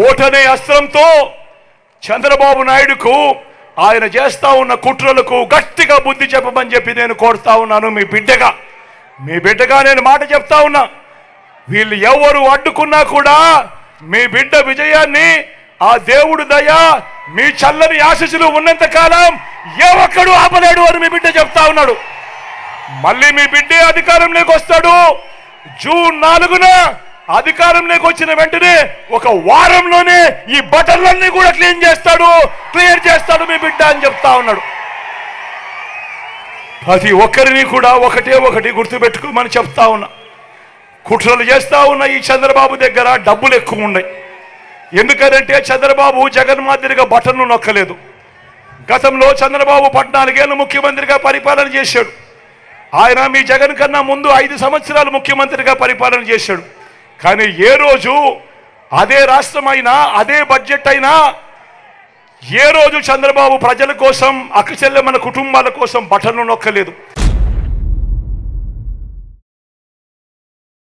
ఓటనే అస్త్రంతో చంద్రబాబు నాయుడుకు ఆయన చేస్తా ఉన్న కుట్రలకు గట్టిగా బుద్ధి చెప్పమని చెప్పి నేను కోరుతా ఉన్నాను. మీ బిడ్డగా నేను మాట చెప్తా ఉన్నా. వీళ్ళు ఎవరు అడ్డుకున్నా కూడా మీ బిడ్డ విజయాన్ని ఆ దేవుడు దయ మీ చల్లని ఆశీస్సులు ఉన్నంత కాలం ఏ ఒక్కడు ఆపలేడు అని మీ బిడ్డ చెప్తా ఉన్నాడు. మళ్ళీ మీ బిడ్డే అధికారంలోకి వస్తాడు. జూన్ 4న అధికారంలోకి వచ్చిన వెంటనే ఒక వారంలోనే ఈ బటన్లన్నీ కూడా క్లియర్ చేస్తాడు మీ బిడ్డ అని చెప్తా ఉన్నాడు. ప్రతి ఒక్కరిని కూడా ఒకటి గుర్తుపెట్టుకోమని చెప్తా ఉన్నా. కుట్రలు చేస్తా ఉన్న ఈ చంద్రబాబు దగ్గర డబ్బులు ఎక్కువ ఉన్నాయి. ఎందుకంటే చంద్రబాబు జగన్ మాదిరిగా బటన్ను నొక్కలేదు. గతంలో చంద్రబాబు 14 ఏళ్ళు ముఖ్యమంత్రిగా పరిపాలన చేశాడు. ఆయన మీ జగన్ కన్నా ముందు 5 సంవత్సరాలు ముఖ్యమంత్రిగా పరిపాలన చేశాడు. కానీ ఏ రోజు అదే రాష్ట్రం అయినా అదే బడ్జెట్ అయినా ఏ రోజు చంద్రబాబు ప్రజల కోసం అక్కచెల్లెమ్మల కుటుంబాల కోసం బటన్ను నొక్కలేదు.